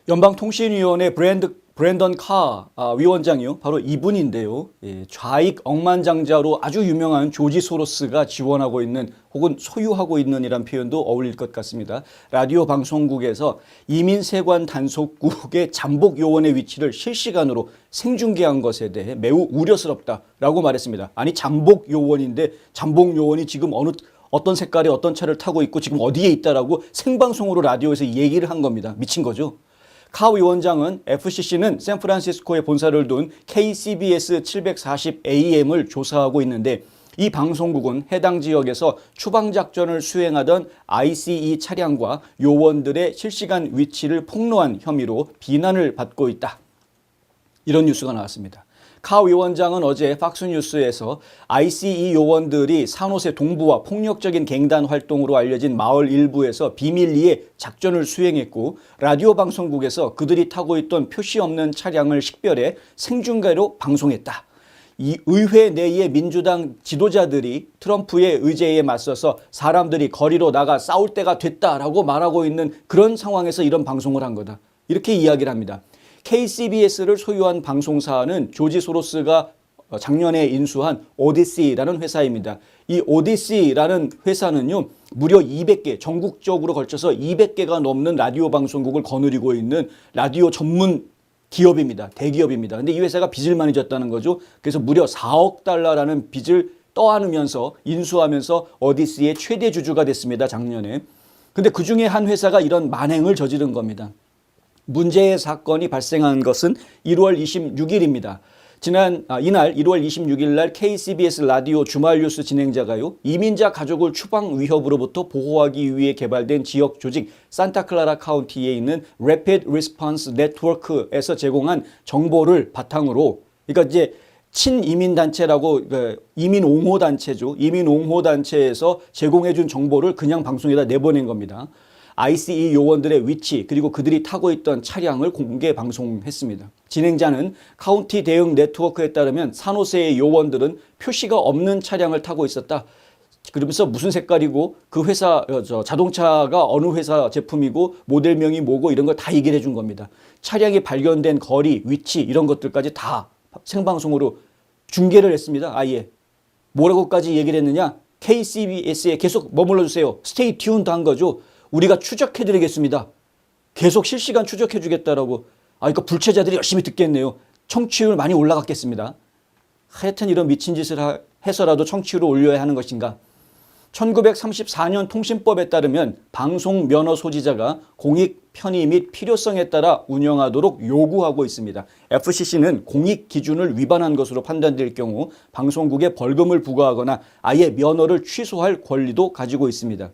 연방통신위원회 브랜던 카 위원장이요. 바로 이분인데요. 좌익 억만장자로 아주 유명한 조지 소로스가 지원하고 있는 혹은 소유하고 있는 이란 표현도 어울릴 것 같습니다. 라디오 방송국에서 이민세관 단속국의 잠복 요원의 위치를 실시간으로 생중계한 것에 대해 매우 우려스럽다라고 말했습니다. 아니 잠복 요원인데 잠복 요원이 지금 어떤 색깔의 어떤 차를 타고 있고 지금 어디에 있다라고 생방송으로 라디오에서 얘기를 한 겁니다. 미친 거죠. 카 위원장은 FCC는 샌프란시스코에 본사를 둔 KCBS 740AM을 조사하고 있는데 이 방송국은 해당 지역에서 추방작전을 수행하던 ICE 차량과 요원들의 실시간 위치를 폭로한 혐의로 비난을 받고 있다. 이런 뉴스가 나왔습니다. 카 위원장은 어제 팍스뉴스에서 ICE 요원들이 산호세 동부와 폭력적인 갱단 활동으로 알려진 마을 일부에서 비밀리에 작전을 수행했고 라디오 방송국에서 그들이 타고 있던 표시 없는 차량을 식별해 생중계로 방송했다. 이 의회 내의 민주당 지도자들이 트럼프의 의제에 맞서서 사람들이 거리로 나가 싸울 때가 됐다라고 말하고 있는 그런 상황에서 이런 방송을 한 거다. 이렇게 이야기를 합니다. KCBS를 소유한 방송사는 조지 소로스가 작년에 인수한 오디시라는 회사입니다. 이 오디시라는 회사는요, 무려 200개, 전국적으로 걸쳐서 200개가 넘는 라디오 방송국을 거느리고 있는 라디오 전문 기업입니다. 대기업입니다. 근데 이 회사가 빚을 많이 졌다는 거죠. 그래서 무려 4억 달러라는 빚을 떠안으면서 인수하면서 오디시의 최대 주주가 됐습니다. 작년에. 근데 그 중에 한 회사가 이런 만행을 저지른 겁니다. 문제의 사건이 발생한 것은 1월 26일입니다. 이날 1월 26일 날 KCBS 라디오 주말 뉴스 진행자가요. 이민자 가족을 추방 위협으로부터 보호하기 위해 개발된 지역 조직 산타클라라 카운티에 있는 Rapid Response Network에서 제공한 정보를 바탕으로 그러니까 이제 친이민 단체라고 이민 옹호 단체죠. 이민 옹호 단체에서 제공해 준 정보를 그냥 방송에다 내보낸 겁니다. ICE 요원들의 위치 그리고 그들이 타고 있던 차량을 공개 방송했습니다. 진행자는 카운티 대응 네트워크에 따르면 산호세의 요원들은 표시가 없는 차량을 타고 있었다. 그러면서 무슨 색깔이고 그 회사 자동차가 어느 회사 제품이고 모델명이 뭐고 이런 걸 다 얘기를 해준 겁니다. 차량이 발견된 거리, 위치 이런 것들까지 다 생방송으로 중계를 했습니다. 아예. 뭐라고까지 얘기를 했느냐. KCBS에 계속 머물러 주세요. 스테이 튠드 한 거죠. 우리가 추적해드리겠습니다. 계속 실시간 추적해주겠다라고. 그러니까 불체자들이 열심히 듣겠네요. 청취율 많이 올라갔겠습니다. 하여튼 이런 미친 짓을 해서라도 청취율을 올려야 하는 것인가. 1934년 통신법에 따르면 방송 면허 소지자가 공익 편의 및 필요성에 따라 운영하도록 요구하고 있습니다. FCC는 공익 기준을 위반한 것으로 판단될 경우 방송국에 벌금을 부과하거나 아예 면허를 취소할 권리도 가지고 있습니다.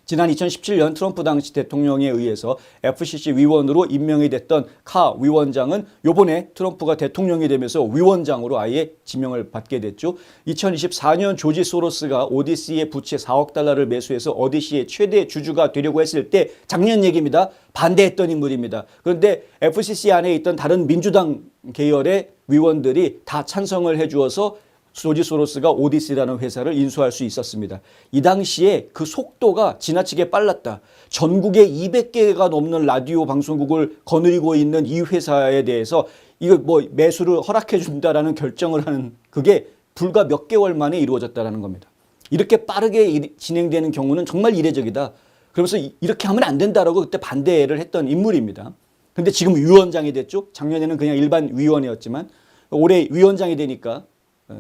지난 2017년 트럼프 당시 대통령에 의해서 FCC 위원으로 임명이 됐던 카 위원장은 이번에 트럼프가 대통령이 되면서 위원장으로 아예 지명을 받게 됐죠. 2024년 조지 소로스가 오디시의 부채 4억 달러를 매수해서 오디시의 최대 주주가 되려고 했을 때 작년 얘기입니다. 반대했던 인물입니다. 그런데 FCC 안에 있던 다른 민주당 계열의 위원들이 다 찬성을 해주어서 조지 소로스가 오디시라는 회사를 인수할 수 있었습니다. 이 당시에 그 속도가 지나치게 빨랐다. 전국에 200개가 넘는 라디오 방송국을 거느리고 있는 이 회사에 대해서 이거 매수를 허락해 준다라는 결정을 하는 그게 불과 몇 개월 만에 이루어졌다라는 겁니다. 이렇게 빠르게 진행되는 경우는 정말 이례적이다. 그러면서 이렇게 하면 안 된다라고 그때 반대를 했던 인물입니다. 근데 지금 위원장이 됐죠. 작년에는 그냥 일반 위원이었지만 올해 위원장이 되니까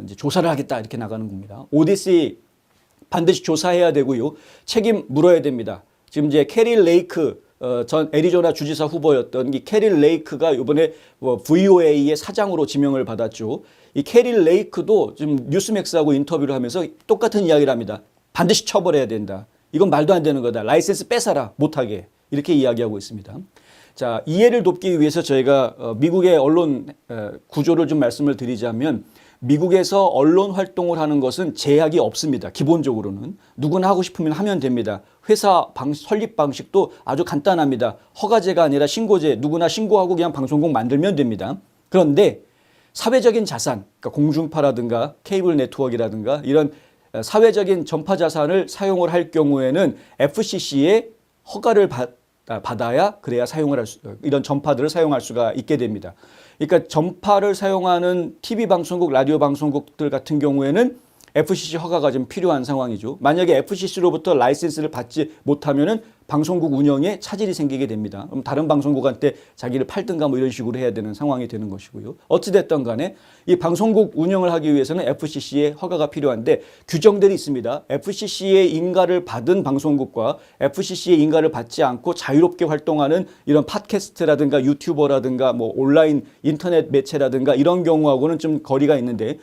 이제 조사를 하겠다 이렇게 나가는 겁니다. 오디시 반드시 조사해야 되고요. 책임 물어야 됩니다. 지금 이제 캐릴 레이크 전 애리조나 주지사 후보였던 이 캐릴 레이크가 이번에 VOA의 사장으로 지명을 받았죠. 이 캐릴 레이크도 지금 뉴스맥스하고 인터뷰를 하면서 똑같은 이야기를 합니다. 반드시 처벌해야 된다. 이건 말도 안 되는 거다. 라이센스 뺏어라 못하게 이렇게 이야기하고 있습니다. 자, 이해를 돕기 위해서 저희가 미국의 언론 구조를 좀 말씀을 드리자면 미국에서 언론 활동을 하는 것은 제약이 없습니다. 기본적으로는. 누구나 하고 싶으면 하면 됩니다. 회사 설립 방식도 아주 간단합니다. 허가제가 아니라 신고제. 누구나 신고하고 그냥 방송국 만들면 됩니다. 그런데 사회적인 자산, 그러니까 공중파라든가 케이블 네트워크라든가 이런 사회적인 전파 자산을 사용을 할 경우에는 FCC의 허가를 받아야 그래야 이런 전파들을 사용할 수가 있게 됩니다. 그러니까 전파를 사용하는 TV 방송국, 라디오 방송국들 같은 경우에는 FCC 허가가 좀 필요한 상황이죠. 만약에 FCC로부터 라이센스를 받지 못하면은 방송국 운영에 차질이 생기게 됩니다. 그럼 다른 방송국한테 자기를 팔든가 뭐 이런 식으로 해야 되는 상황이 되는 것이고요. 어찌됐든 간에 이 방송국 운영을 하기 위해서는 FCC의 허가가 필요한데 규정들이 있습니다. FCC의 인가를 받은 방송국과 FCC의 인가를 받지 않고 자유롭게 활동하는 이런 팟캐스트라든가 유튜버라든가 뭐 온라인 인터넷 매체라든가 이런 경우하고는 좀 거리가 있는데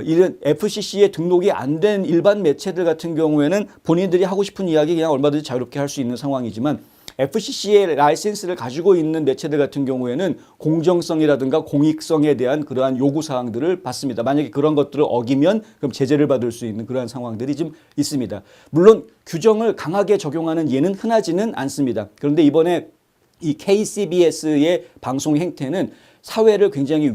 이런 FCC에 등록이 안 된 일반 매체들 같은 경우에는 본인들이 하고 싶은 이야기 그냥 얼마든지 자유롭게 할 수 있는 상황이지만 FCC의 라이센스를 가지고 있는 매체들 같은 경우에는 공정성이라든가 공익성에 대한 그러한 요구사항들을 받습니다. 만약에 그런 것들을 어기면 그럼 제재를 받을 수 있는 그러한 상황들이 좀 있습니다. 물론 규정을 강하게 적용하는 예는 흔하지는 않습니다. 그런데 이번에 이 KCBS의 방송 행태는 사회를 굉장히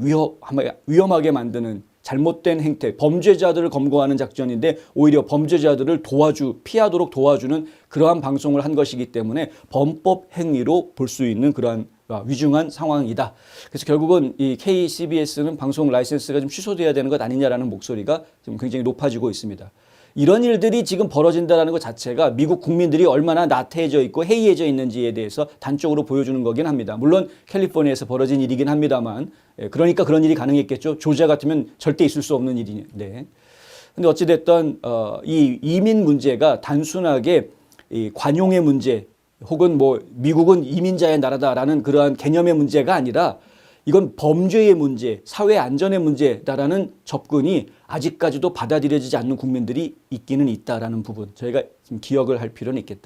위험하게 만드는 잘못된 행태, 범죄자들을 검거하는 작전인데 오히려 범죄자들을 피하도록 도와주는 그러한 방송을 한 것이기 때문에 범법 행위로 볼 수 있는 그러한 위중한 상황이다. 그래서 결국은 이 KCBS는 방송 라이센스가 좀 취소돼야 되는 것 아니냐라는 목소리가 지금 굉장히 높아지고 있습니다. 이런 일들이 지금 벌어진다는 것 자체가 미국 국민들이 얼마나 나태해져 있고 해이해져 있는지에 대해서 단적으로 보여주는 거긴 합니다. 물론 캘리포니아에서 벌어진 일이긴 합니다만 그러니까 그런 일이 가능했겠죠. 조지아 같으면 절대 있을 수 없는 일인데. 근데 어찌됐든 이 이민 문제가 단순하게 이 관용의 문제 혹은 뭐 미국은 이민자의 나라다라는 그러한 개념의 문제가 아니라 이건 범죄의 문제, 사회 안전의 문제다라는 접근이 아직까지도 받아들여지지 않는 국민들이 있기는 있다라는 부분 저희가 좀 기억을 할 필요는 있겠다.